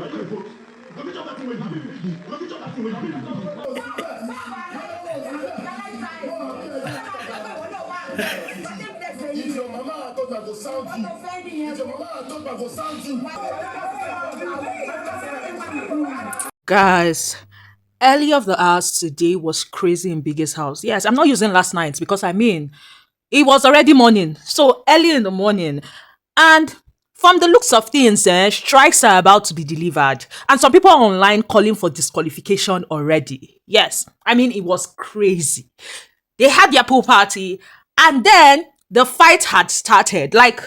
If your mama thought I go sound you, if your mama thought I go sound you. Guys, early of the hours today was crazy in Biggie's house. Yes, I'm not using last night because it was already morning. So early in the morning. And from the looks of things, strikes are about to be delivered. And some people are online calling for disqualification already. Yes, it was crazy. They had their pool party and then the fight had started. Like,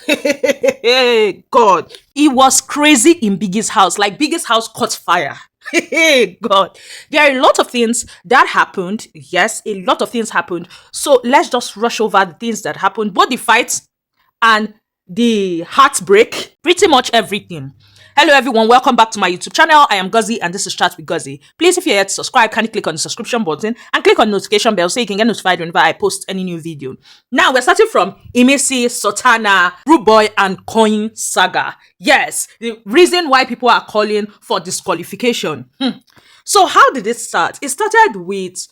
God, it was crazy in Biggie's house. Like, Biggie's house caught fire. God, there are a lot of things that happened. Yes, a lot of things happened. So let's just rush over the things that happened, both the fights and the heartbreak, pretty much everything. Hello everyone, welcome back to my YouTube channel. I am Guzzy and this is Chat with Guzzy. Please, if you're yet to subscribe, kindly click on the subscription button and click on the notification bell so you can get notified whenever I post any new video. Now we're starting from Imisi, Sultana, rooboy and Koyin saga. Yes, the reason why people are calling for disqualification. So how did it start? It started with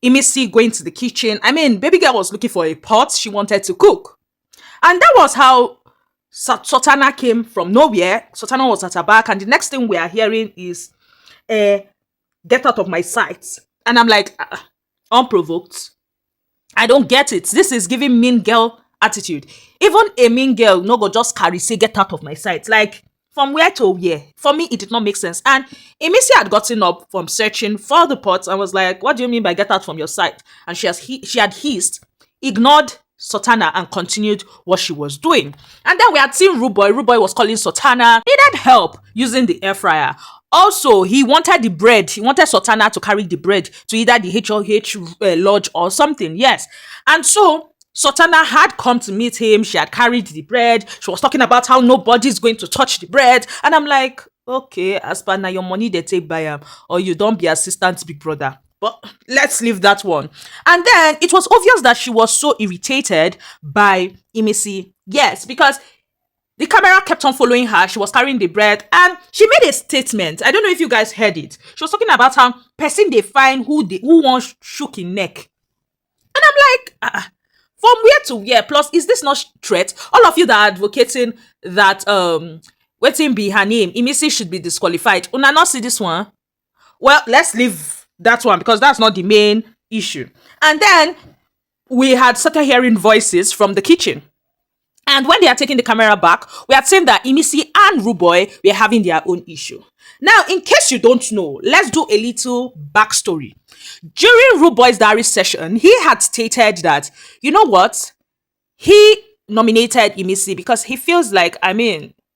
Imisi going to the kitchen. Baby girl was looking for a pot. She wanted to cook. And that was how Sultana came from nowhere. Sultana was at her back, and the next thing we are hearing is, get out of my sight. And I'm like, unprovoked. I don't get it. This is giving mean girl attitude. Even a mean girl, no go just carry, say, get out of my sight. Like, from where to where? For me, it did not make sense. And Imisi had gotten up from searching for the pot and was like, what do you mean by get out from your sight? And she had hissed, ignored Sultana and continued what she was doing. And then we had seen Rooboy. Rooboy was calling Sultana, needed help using the air fryer. Also, he wanted the bread. He wanted Sultana to carry the bread to either the HOH lodge or something. Yes. And so Sultana had come to meet him. She had carried the bread. She was talking about how nobody's going to touch the bread. And I'm like, okay, as per now your money they take by him, or you don't be assistant big brother. But let's leave that one. And then it was obvious that she was so irritated by Imisi. Yes, because the camera kept on following her. She was carrying the bread and she made a statement. I don't know if you guys heard it. She was talking about how person they find who wants shook in neck. And I'm like, from where to where? Plus, is this not threat? All of you that are advocating that waiting be her name, Imisi should be disqualified. Una not see this one? Well, let's leave that one because that's not the main issue. And then we had started hearing voices from the kitchen. And when they are taking the camera back, we had seen that Imisi and Rooboy were having their own issue. Now, in case you don't know, let's do a little backstory. During Rooboy's diary session, he had stated that, you know what? He nominated Imisi because he feels like,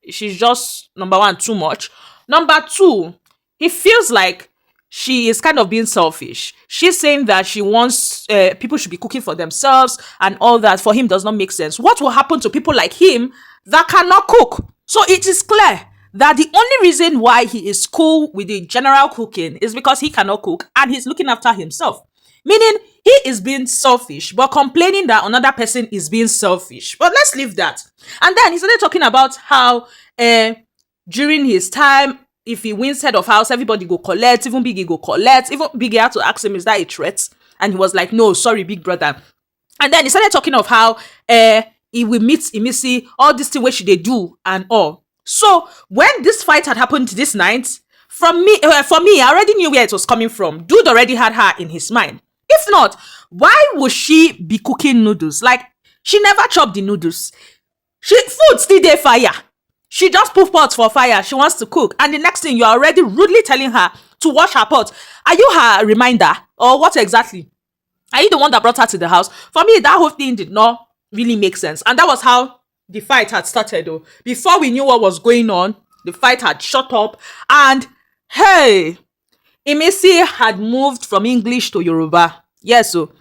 she's just, number one, too much. Number two, he feels like she is kind of being selfish. She's saying that she wants people should be cooking for themselves and all that. For him does not make sense. What will happen to people like him that cannot cook? So it is clear that the only reason why he is cool with the general cooking is because he cannot cook and he's looking after himself. Meaning he is being selfish but complaining that another person is being selfish. But let's leave that. And then he started talking about how during his time, if he wins head of house, everybody go collect, even Biggie go collect. Even Biggie had to ask him, is that a threat? And he was like, no, sorry, big brother. And then he started talking of how he will meet Imisi, all this thing where should they do and all. So when this fight had happened this night, for me, I already knew where it was coming from. Dude already had her in his mind. If not, why would she be cooking noodles? Like, she never chopped the noodles. Food still there fire. She just put pots for fire. She wants to cook. And the next thing, you're already rudely telling her to wash her pot. Are you her reminder? Or what exactly? Are you the one that brought her to the house? For me, that whole thing did not really make sense. And that was how the fight had started, though. Before we knew what was going on, the fight had shut up. And, hey, Imisi had moved from English to Yoruba. Yes, so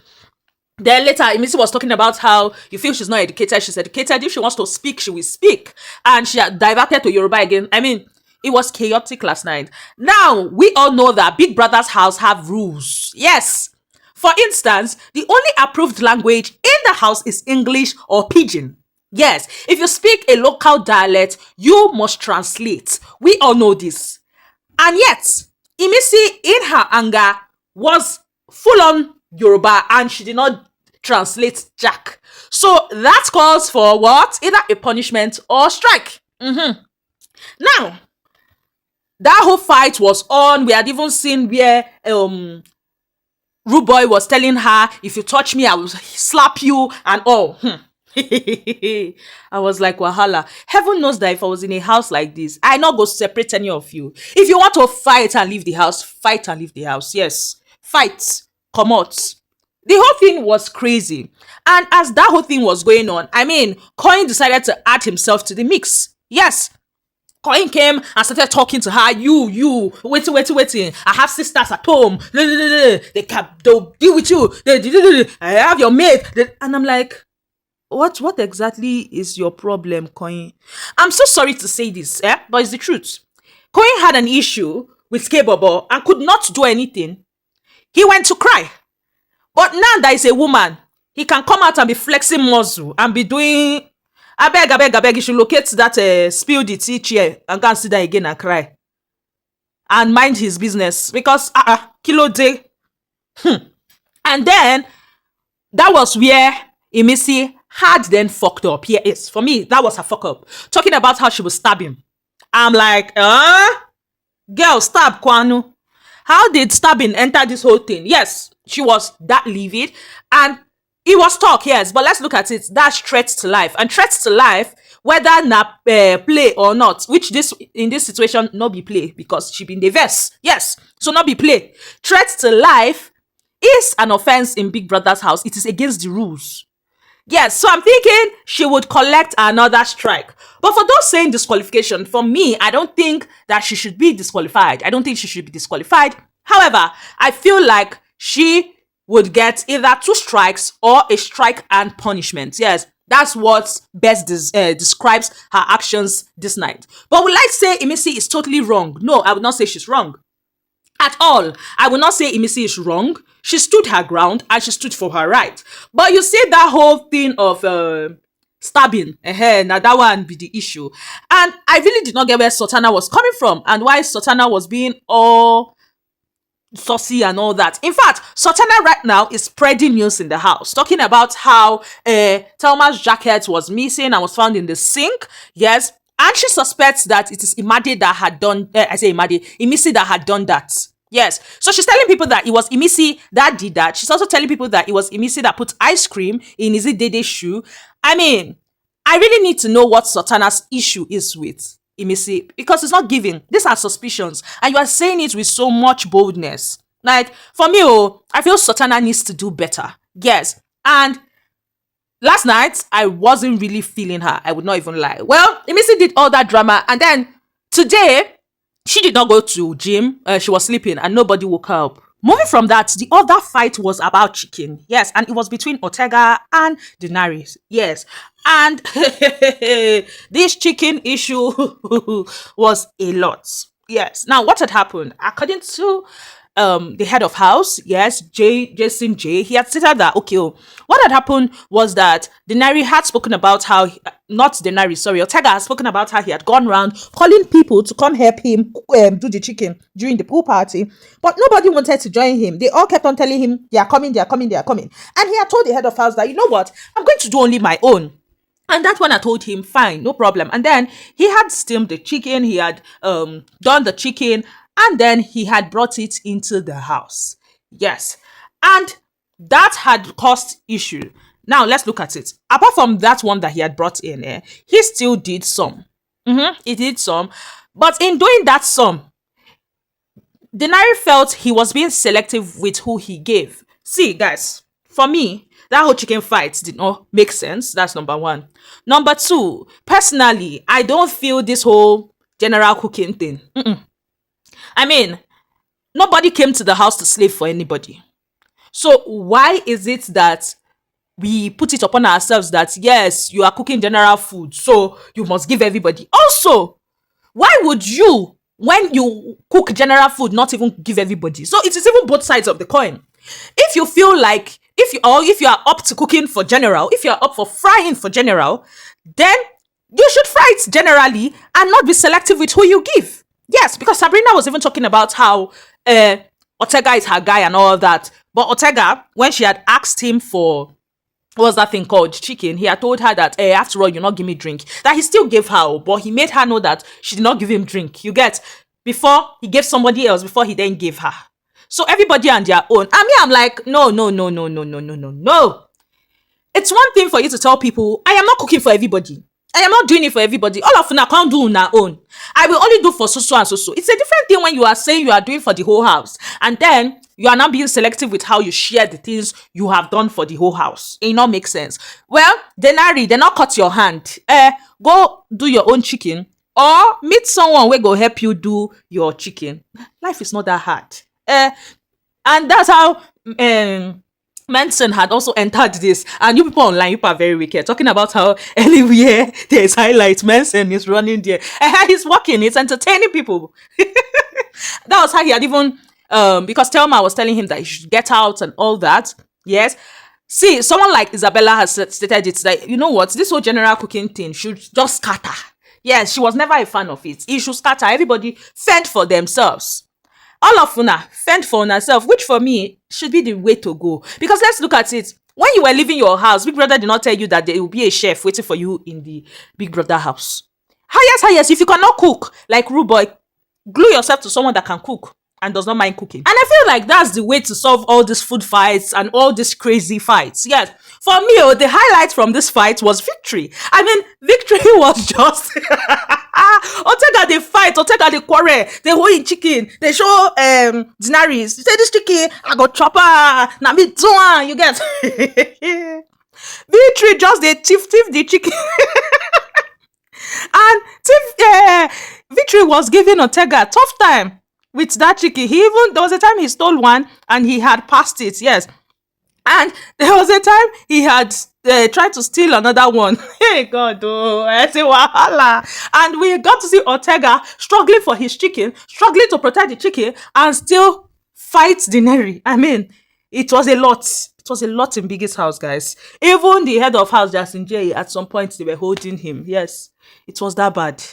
then later, Imisi was talking about how you feel she's not educated. She's educated. If she wants to speak, she will speak. And she had diverted to Yoruba again. It was chaotic last night. Now, we all know that Big Brother's house have rules. Yes. For instance, the only approved language in the house is English or Pidgin. Yes. If you speak a local dialect, you must translate. We all know this. And yet, Imisi, in her anger, was full on Yoruba and she did not translate Jack. So that calls for what? Either a punishment or strike. Now, that whole fight was on. We had even seen where Rooboy was telling her, if you touch me, I will slap you and all. I was like, wahala. Heaven knows that if I was in a house like this, I not go separate any of you. If you want to fight and leave the house, fight and leave the house. Yes. Fight. Come out. The whole thing was crazy. And as that whole thing was going on, I mean, Koyin decided to add himself to the mix. Yes. Koyin came and started talking to her. You, waiting. I have sisters at home. They'll deal with you. I have your maid. And I'm like, what exactly is your problem, Koyin? I'm so sorry to say this, but it's the truth. Koyin had an issue with K-Bobo and could not do anything. He went to cry. But now that he's a woman, he can come out and be flexing muscle and be doing... I beg, you should locate that spill the tea chair and go and sit there again and cry. And mind his business. Because, kilo day. And then, that was where Imisi had then fucked up. Yes, for me, that was her fuck up. Talking about how she was stabbing. I'm like, girl, stab Kwanu. How did stabbing enter this whole thing? Yes, she was that livid. And it was talk, yes, but let's look at it. That's threats to life. And threats to life, whether na play or not, which this in this situation not be play because she been the verse. Yes, so not be play. Threats to life is an offense in Big Brother's house. It is against the rules. Yes, so I'm thinking she would collect another strike. But for those saying disqualification, for me, I don't think that she should be disqualified. I don't think she should be disqualified. However, I feel like she would get either 2 strikes or a strike and punishment. Yes, that's what best describes her actions this night. But would I say Imisi is totally wrong? No, I would not say she's wrong. At all. I will not say Imisi is wrong. She stood her ground and she stood for her right. But you see that whole thing of stabbing, now that one be the issue. And I really did not get where Sultana was coming from and why Sultana was being all saucy and all that. In fact, Sultana right now is spreading news in the house, talking about how Thelma's jacket was missing and was found in the sink. Yes. And she suspects that it is Imade that had done, Imisi that had done that. Yes. So she's telling people that it was Imisi that did that. She's also telling people that it was Imisi that put ice cream in Izzy Dede's shoe. I mean, I really need to know what Sultana's issue is with Imisi because it's not giving. These are suspicions. And you are saying it with so much boldness. Like, for me, I feel Sultana needs to do better. Yes. And last night, I wasn't really feeling her. I would not even lie. Well, Imisi did all that drama. And then today, she did not go to gym. She was sleeping and nobody woke her up. Moving from that, the other fight was about chicken. Yes, and it was between Otega and denari. Yes. And this chicken issue was a lot. Yes. Now, what had happened? According to the head of house, yes, Jason J, he had stated that, okay, what had happened was that denari had spoken about how, Otega had spoken about how he had gone around calling people to come help him do the chicken during the pool party, but nobody wanted to join him. They all kept on telling him, they are coming. And he had told the head of house that, you know what, I'm going to do only my own. And that's when I told him, fine, no problem. And then he had steamed the chicken, he had done the chicken, and then he had brought it into the house. Yes. And that had caused issue. Now, let's look at it. Apart from that one that he had brought in, he still did some. He did some. But in doing that some, denari felt he was being selective with who he gave. See, guys, for me, that whole chicken fight did not make sense. That's number 1. Number 2, personally, I don't feel this whole general cooking thing. I mean, nobody came to the house to slave for anybody. So why is it that we put it upon ourselves that, yes, you are cooking general food, so you must give everybody? Also, why would you, when you cook general food, not even give everybody? So it is even both sides of the coin. If you feel like, if you are up to cooking for general, if you are up for frying for general, then you should fry it generally and not be selective with who you give. Yes, because Sabrina was even talking about how Otega is her guy and all that. But Otega, when she had asked him for what's that thing called, chicken, he had told her that after all, you not give me drink. That he still gave her, but he made her know that she did not give him drink. You get, before he gave somebody else, before he then gave her. So everybody on their own. I mean, I'm like, no, no, no, no, no, no, no, no, no. It's one thing for you to tell people, I am not cooking for everybody. I am not doing it for everybody. All of una can't do on our own. I will only do for so and so. It's a different thing when you are saying you are doing for the whole house. And then you are not being selective with how you share the things you have done for the whole house. It not make sense. Well, denari, they not cut your hand. Go do your own chicken. Or meet someone who go help you do your chicken. Life is not that hard. And that's how Manson had also entered this, and you people online, you people are very wicked, talking about how anywhere there's highlights, Manson is running there. He's working, it's entertaining people. That was how he had even, because Thelma was telling him that he should get out and all that. Yes. See, someone like Isabella has stated it, that, you know what, this whole general cooking thing should just scatter. Yes, she was never a fan of it. It should scatter. Everybody fend for themselves. All of una fend for yourself, which for me should be the way to go. Because let's look at it. When you were leaving your house, Big Brother did not tell you that there will be a chef waiting for you in the Big Brother house. Highest, if you cannot cook, like rooboy, glue yourself to someone that can cook and does not mind cooking. And I feel like that's the way to solve all these food fights and all these crazy fights. Yes, for me, the highlight from this fight was victory. I mean, victory was just... Otega they fight, Otega they quarrel, they hold in chicken, they show denari. Say this chicken, I got chopper, na me do one, you get. Victory just they thief the chicken. And Victory was giving Otega a tough time with that chicken. There was a time he stole one and he had passed it, yes. And there was a time he had tried to steal another one. Hey God, oh, I say wahala. And we got to see Otega struggling for his chicken, struggling to protect the chicken, and still fight denari. I mean, it was a lot. It was a lot in Biggie's house, guys. Even the head of house, Justin J, at some point they were holding him. Yes, it was that bad.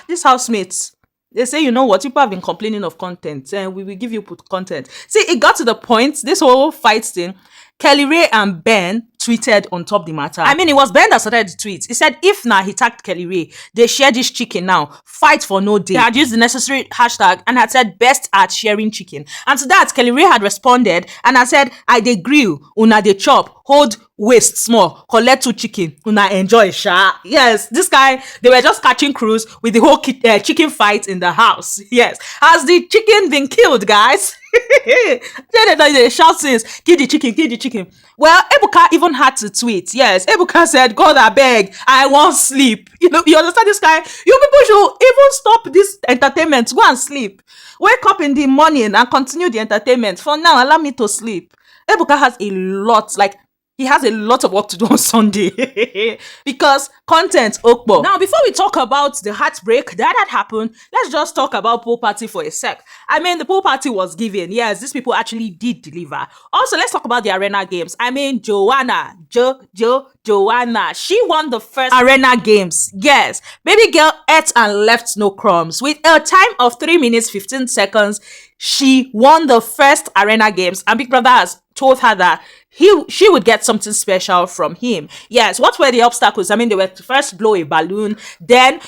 These housemates. They say, you know what, people have been complaining of content, and we will give you content. See, it got to the point, this whole fight thing, Kelly Ray and Ben tweeted on top the matter. I mean, it was Ben that started the tweet. He said, if now he tagged Kelly Ray, they share this chicken now, fight for no day. They had used the necessary hashtag and had said, best at sharing chicken. And to that, Kelly Ray had responded and had said, I dey grill, una dey chop, hold waist small, collect 2 chicken, una enjoy sha. Yes, this guy, they were just catching cruise with the whole chicken fight in the house. Yes, has the chicken been killed, guys? They shout since, kill the chicken. Well, Ebuka even had to tweet. Yes, Ebuka said, God, I beg, I won't sleep. You know, you understand this guy? You people should even stop this entertainment, go and sleep. Wake up in the morning and continue the entertainment. For now, allow me to sleep. Ebuka has a lot, like, he has a lot of work to do on Sunday because content okbo. Now, before we talk about the heartbreak that had happened, let's just talk about pool party for a sec. I mean, the pool party was given. Yes, these people actually did deliver. Also, let's talk about the arena games. I mean, Joanna, she won the first arena games. Yes, baby girl ate and left no crumbs. With a time of 3 minutes, 15 seconds, she won the first arena games, and Big Brother has told her that she would get something special from him. Yes, what were the obstacles? I mean, they were to first blow a balloon, then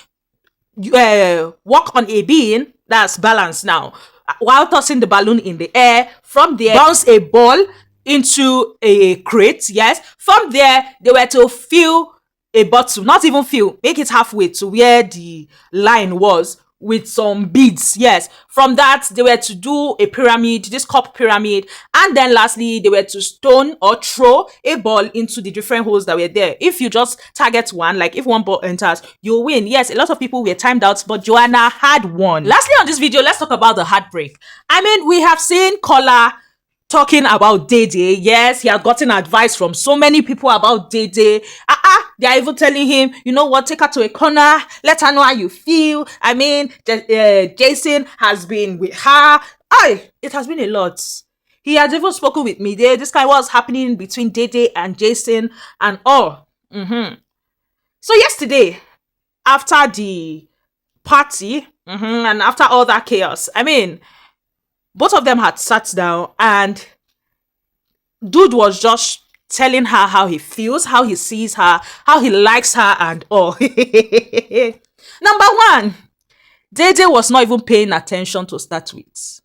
walk on a bean, that's balance now, while tossing the balloon in the air. From there, bounce a ball into a crate. Yes, from there, they were to fill a bottle, not even fill, make it halfway to where the line was, with some beads. Yes, from that they were to do a pyramid, this cup pyramid, and then lastly they were to stone or throw a ball into the different holes that were there. If you just target one, like if one ball enters, you win. Yes, a lot of people were timed out, but Joanna had won. Lastly on this video, let's talk about the heartbreak. I mean, we have seen Kola talking about Dede. Yes, he had gotten advice from so many people about Dede. They are even telling him, you know what, take her to a corner, let her know how you feel. I mean, Jason has been with her. It has been a lot. He has even spoken with me there. This kind of what's happening between Dede and Jason and all. So yesterday, after the party, And after all that chaos, I mean, both of them had sat down and dude was just telling her how he feels, how he sees her, how he likes her, and all. Number one, Dede was not even paying attention to start with.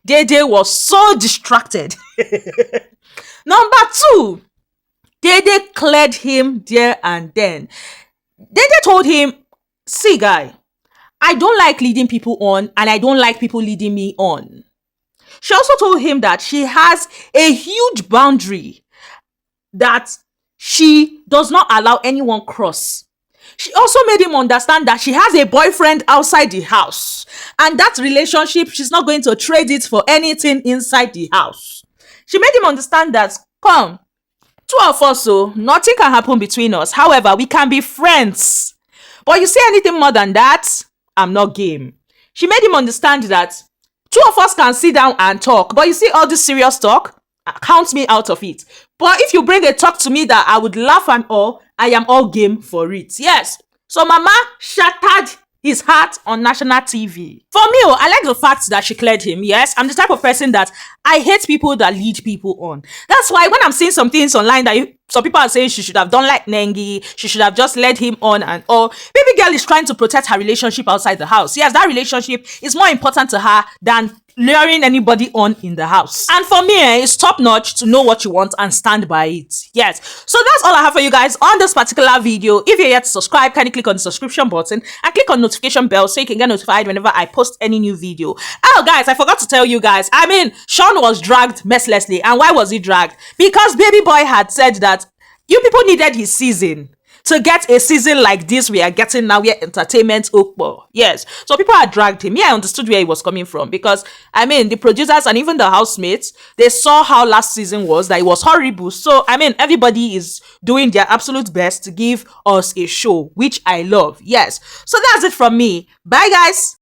Dede was so distracted. Number two, Dede cleared him there and then. Dede told him, see guy, I don't like leading people on and I don't like people leading me on. She also told him that she has a huge boundary that she does not allow anyone cross. She also made him understand that she has a boyfriend outside the house and that relationship, she's not going to trade it for anything inside the house. She made him understand that, come, two of us, so nothing can happen between us. However, we can be friends. But you say anything more than that, I'm not game. She made him understand that two of us can sit down and talk. But you see all this serious talk, count me out of it. But if you bring a talk to me that I would laugh and all, I am all game for it. Yes. So Mama shattered his heart on national TV. For me, I like the fact that she cleared him. Yes, I'm the type of person that I hate people that lead people on. That's why when I'm seeing some things online that some people are saying she should have done like Nengi, she should have just led him on and all. Baby girl is trying to protect her relationship outside the house. Yes, that relationship is more important to her than luring anybody on in the house. And for me, it's top notch to know what you want and stand by it. Yes. So that's all I have for you guys on this particular video. If you're yet to subscribe, kindly click on the subscription button and click on notification bell so you can get notified whenever I post any new video. Oh guys, I forgot to tell you guys, I mean, Sean was dragged mercilessly. And why was he dragged? Because baby boy had said that you people needed his season. To get a season like this we are getting now, where entertainment okpo. Yes. So people had dragged him. Yeah, I understood where he was coming from. Because, I mean, the producers and even the housemates, they saw how last season was, that it was horrible. So, I mean, everybody is doing their absolute best to give us a show, which I love. Yes. So that's it from me. Bye, guys.